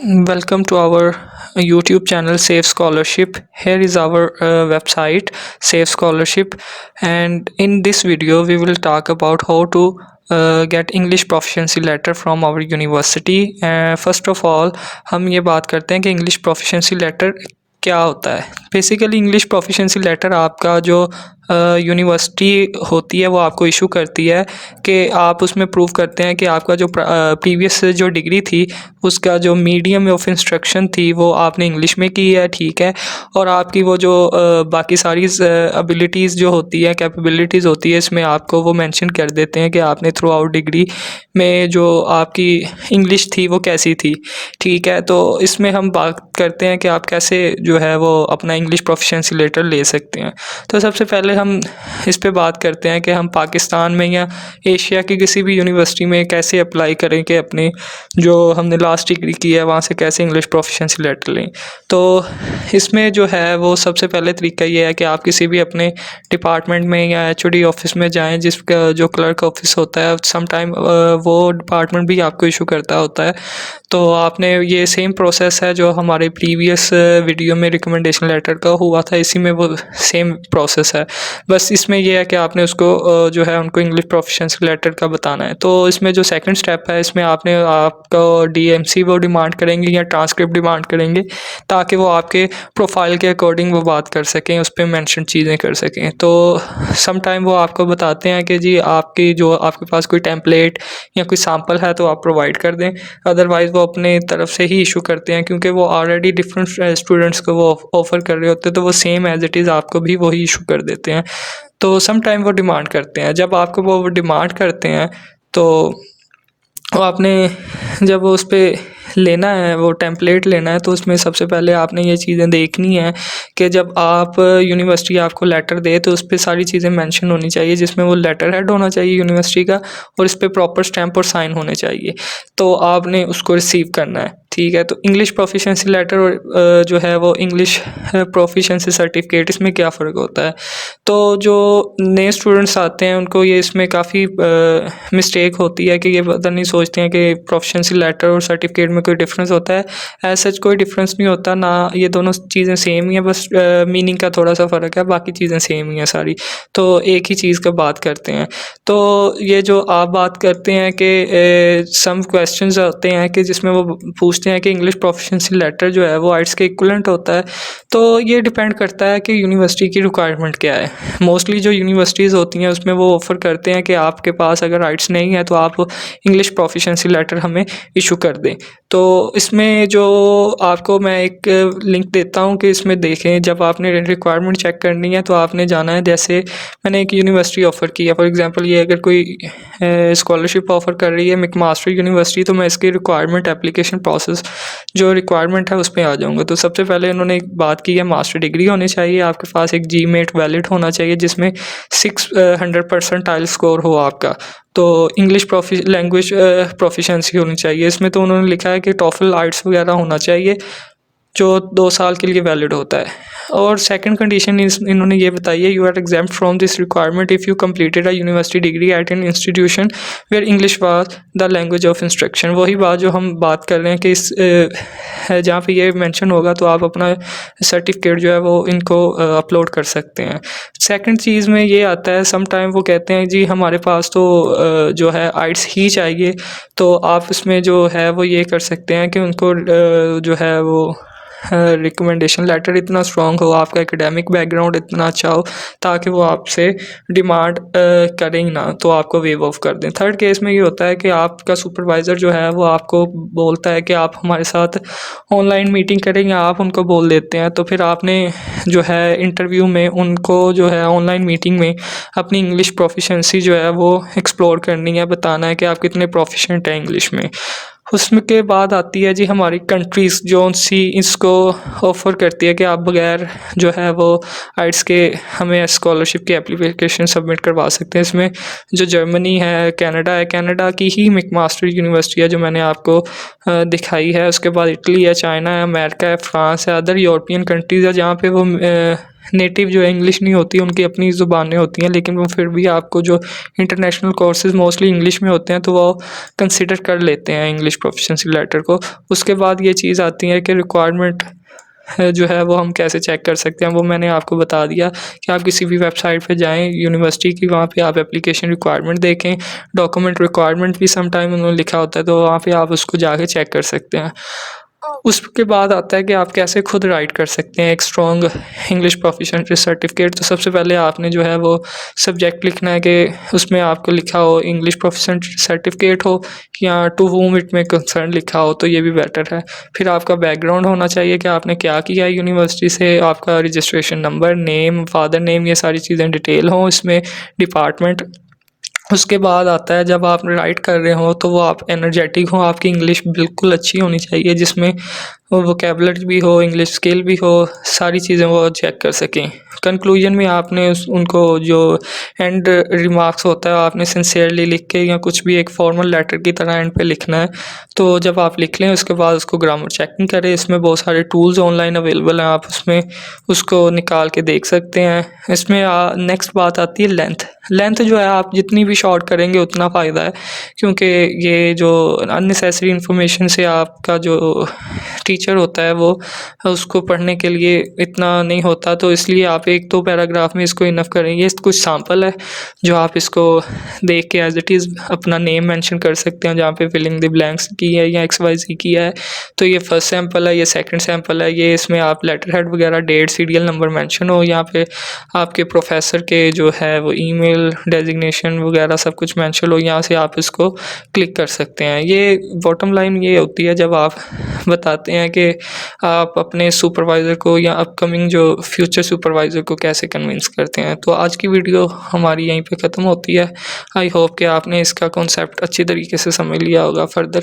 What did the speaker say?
Welcome to our YouTube channel Safe Scholarship. Here is our website Safe Scholarship, and in this video we will talk about how to get English proficiency letter from our university. First of all, हम ये बात करते हैं कि English proficiency letter क्या होता है। Basically English proficiency letter आपका जो यूनिवर्सिटी होती है वो आपको इशू करती है कि आप उसमें प्रूव करते हैं कि आपका जो प्रीवियस जो डिग्री थी उसका जो मीडियम ऑफ इंस्ट्रक्शन थी वो आपने इंग्लिश में की है, ठीक है। और आपकी वो जो बाकी सारी एबिलिटीज़ जो होती है, कैपेबिलिटीज़ होती है, इसमें आपको वो मेंशन कर देते हैं कि आपने थ्रू आउट डिग्री में जो आपकी इंग्लिश थी वो कैसी थी, ठीक है। तो इसमें हम बात करते हैं कि आप कैसे जो है वो अपना इंग्लिश प्रोफिशिएंसी लेटर ले सकते हैं। तो सबसे पहले हम इस पे बात करते हैं कि हम पाकिस्तान में या एशिया की किसी भी यूनिवर्सिटी में कैसे अप्लाई करें कि अपने जो हमने लास्ट डिग्री की है वहाँ से कैसे इंग्लिश प्रोफिशिएंसी लेटर लें। तो इसमें जो है वो सबसे पहले तरीका ये है कि आप किसी भी अपने डिपार्टमेंट में या एचओडी ऑफिस में जाएं, जिसका जो क्लर्क ऑफिस होता है सम टाइम वो डिपार्टमेंट भी आपको इशू करता होता है। तो आपने ये सेम प्रोसेस है जो हमारे प्रीवियस वीडियो में रिकमेंडेशन लेटर का हुआ था, इसी में वो सेम प्रोसेस है। बस इसमें ये है कि आपने उसको जो है उनको इंग्लिश प्रोफिशिएंसी लेटर का बताना है। तो इसमें जो सेकंड स्टेप है, इसमें आपने आपका डीएमसी वो डिमांड करेंगे या ट्रांसक्रिप्ट डिमांड करेंगे ताकि वो आपके प्रोफाइल के अकॉर्डिंग वो बात कर सकें, उस पर मेंशन चीज़ें कर सकें। तो सम टाइम वो आपको बताते हैं कि जी आपकी जो आपके पास कोई टेम्पलेट या कोई सैम्पल है तो आप प्रोवाइड कर दें, अदरवाइज़ वो अपने तरफ से ही इशू करते हैं क्योंकि वो ऑलरेडी डिफरेंट स्टूडेंट्स को वो ऑफ़र कर रहे होते हैं, तो वो सेम एज़ इट इज़ आपको भी वही इशू कर देते हैं। तो सम टाइम वो डिमांड करते हैं, जब आपको वो डिमांड करते हैं तो वो आपने जब उस पर लेना है, वो टेम्पलेट लेना है, तो उसमें सबसे पहले आपने ये चीज़ें देखनी है कि जब आप यूनिवर्सिटी आपको लेटर दे तो उस पर सारी चीज़ें मेंशन होनी चाहिए, जिसमें वो लेटर हेड होना चाहिए यूनिवर्सिटी का और इस पर प्रॉपर स्टैम्प और साइन होने चाहिए। तो आपने उसको रिसीव करना है, ठीक है। तो इंग्लिश प्रोफिशिएंसी लेटर और जो है वो इंग्लिश प्रोफिशिएंसी सर्टिफिकेट, इसमें क्या फ़र्क होता है। तो जो नए स्टूडेंट्स आते हैं उनको ये इसमें काफ़ी मिस्टेक होती है कि ये पता नहीं सोचते हैं कि प्रोफिशिएंसी लेटर और सर्टिफिकेट में कोई डिफरेंस होता है। एज सच कोई डिफरेंस नहीं होता ना, ये दोनों चीज़ें सेम ही हैं, बस मीनिंग का थोड़ा सा फ़र्क है, बाकी चीज़ें सेम ही हैं सारी। तो एक ही चीज़ का बात करते हैं। तो ये जो आप बात करते हैं कि सम क्वेश्चंस आते हैं कि जिसमें वो पूछते हैं कि इंग्लिश प्रोफिशिएंसी लेटर जो है वो आइट्स के इक्विवेलेंट होता है, तो ये डिपेंड करता है कि यूनिवर्सिटी की रिक्वायरमेंट क्या है। मोस्टली जो यूनिवर्सिटीज़ होती हैं उसमें वो ऑफ़र करते हैं कि आपके पास अगर आइट्स नहीं है तो आप इंग्लिश प्रोफिशिएंसी लेटर हमें इशू कर दें। तो इसमें जो आपको मैं एक लिंक देता हूँ कि इसमें देखें, जब आपने रिक्वायरमेंट चेक करनी है तो आपने जाना है, जैसे मैंने एक यूनिवर्सिटी ऑफ़र की है, फॉर एग्ज़ाम्पल ये अगर कोई स्कॉलरशिप ऑफ़र कर रही है मैकमास्टर यूनिवर्सिटी, तो मैं इसकी रिक्वायरमेंट एप्लीकेशन प्रोसेस जो रिक्वायरमेंट है उस पर आ जाऊँगा। तो सबसे पहले उन्होंने एक बात की है, मास्टर डिग्री होनी चाहिए, आपके पास एक जीमेट वैलिड होना चाहिए जिसमें 600% आइल स्कोर हो आपका। तो इंग्लिश लैंग्वेज प्रोफिशिएंसी होनी चाहिए। इसमें तो उन्होंने लिखा है कि टॉफल आइट्स वगैरह होना चाहिए जो 2 साल के लिए वैलिड होता है। और सेकंड कंडीशन इन्होंने ये बताई है, you are exempt from this requirement if you completed a university degree at an institution where English was the language of instruction. वही बात जो हम बात कर रहे हैं कि इस जहाँ पे ये मेंशन होगा तो आप अपना सर्टिफिकेट जो है वो इनको अपलोड कर सकते हैं। सेकंड चीज़ में ये आता है, सम टाइम वो कहते हैं जी हमारे पास तो जो है आइट्स ही चाहिए, तो आप इसमें जो है वो ये कर सकते हैं कि उनको जो है वो रिकमेंडेशन लेटर इतना स्ट्रॉन्ग हो, आपका एकेडमिक बैकग्राउंड इतना अच्छा हो ताकि वो आपसे डिमांड करें ही ना, तो आपको वेव ऑफ कर दें। थर्ड केस में ये होता है कि आपका सुपरवाइज़र जो है वो आपको बोलता है कि आप हमारे साथ ऑनलाइन मीटिंग करें, या आप उनको बोल देते हैं, तो फिर आपने जो है इंटरव्यू में उनको जो है ऑनलाइन मीटिंग में अपनी इंग्लिश प्रोफिशिएंसी जो है वो एक्सप्लोर करनी है, बताना है कि आप कितने प्रोफिशिएंट हैं इंग्लिश में। उसमें के बाद आती है जी हमारी कंट्रीज़ जो सी इसको ऑफ़र करती है कि आप बगैर जो है वो आइट्स के हमें स्कॉलरशिप की एप्लीकेशन सबमिट करवा सकते हैं। इसमें जो जर्मनी है, कनाडा है, कनाडा की ही मैकमास्टर यूनिवर्सिटी है जो मैंने आपको दिखाई है। उसके बाद इटली है, चाइना है, अमेरिका है, फ्रांस है, अदर यूरोपियन कंट्रीज़ है जहाँ पे वो नेटिव जो है इंग्लिश नहीं होती, उनकी अपनी ज़ुबानें होती हैं, लेकिन वो फिर भी आपको जो इंटरनेशनल कोर्सेज़ मोस्टली इंग्लिश में होते हैं तो वो कंसिडर कर लेते हैं इंग्लिश प्रोफिशिएंसी लेटर को। उसके बाद ये चीज़ आती है कि रिक्वायरमेंट जो है वो हम कैसे चेक कर सकते हैं, वो मैंने आपको बता दिया कि आप किसी भी वेबसाइट पे जाएँ यूनिवर्सिटी की, वहाँ पे आप एप्लीकेशन रिक्वायरमेंट देखें, डॉक्यूमेंट रिक्वायरमेंट भी सम टाइम उन्होंने लिखा होता है, तो वहाँ पे आप उसको जाके चेक कर सकते हैं। उसके बाद आता है कि आप कैसे खुद राइट कर सकते हैं एक स्ट्रॉन्ग इंग्लिश प्रोफिशिएंसी सर्टिफिकेट। तो सबसे पहले आपने जो है वो सब्जेक्ट लिखना है कि उसमें आपको लिखा हो इंग्लिश प्रोफिशिएंसी सर्टिफिकेट हो, या टू whom इट में कंसर्न लिखा हो, तो ये भी बेटर है। फिर आपका बैकग्राउंड होना चाहिए कि आपने क्या किया है यूनिवर्सिटी से, आपका registration number, name, father name, ये सारी चीज़ें डिटेल हों इसमें, डिपार्टमेंट। उसके बाद आता है जब आप राइट कर रहे हो तो वो आप एनर्जेटिक हो, आपकी इंग्लिश बिल्कुल अच्छी होनी चाहिए, जिसमें वोकैबुलरी भी हो, इंग्लिश स्किल भी हो, सारी चीज़ें वो चेक कर सकें। कंक्लूजन में आपने उनको जो एंड रिमार्क्स होता है आपने सिंसियरली लिख के या कुछ भी एक फॉर्मल लेटर की तरह एंड पे लिखना है। तो जब आप लिख लें उसके बाद उसको ग्रामर चेकिंग करें। इसमें बहुत सारे टूल्स ऑनलाइन अवेलेबल हैं, आप उसमें उसको निकाल के देख सकते हैं। इसमें नेक्स्ट बात आती है लेंथ। लेंथ जो है आप जितनी भी शॉर्ट करेंगे उतना फ़ायदा है, क्योंकि ये जो अननेसेसरी इन्फॉर्मेशन से आपका जो टीचर होता है वो उसको पढ़ने के लिए इतना नहीं होता, तो इसलिए आप एक दो पैराग्राफ में इसको इनफ करेंगे। ये कुछ सैम्पल है जो आप इसको देख के एज इट इज़ अपना नेम मेंशन कर सकते हैं जहाँ पे फिलिंग द ब्लैंक्स की है या XYZ किया है। तो ये फर्स्ट सैम्पल है, ये सेकंड सैम्पल है। ये इसमें आप लेटर हेड वगैरह, डेट, सीरियल नंबर मेंशन हो, यहाँ पे आपके प्रोफेसर के जो है वो ईमेल, डेजिग्नेशन वगैरह सब कुछ मेंशन हो, यहाँ से आप इसको क्लिक कर सकते हैं। ये बॉटम लाइन ये होती है जब आप बताते हैं कि आप अपने सुपरवाइज़र को या अपकमिंग जो फ्यूचर सुपरवाइज़र को कैसे कन्विंस करते हैं। तो आज की वीडियो हमारी यहीं पे ख़त्म होती है। आई होप कि आपने इसका कॉन्सेप्ट अच्छी तरीके से समझ लिया होगा। फर्दर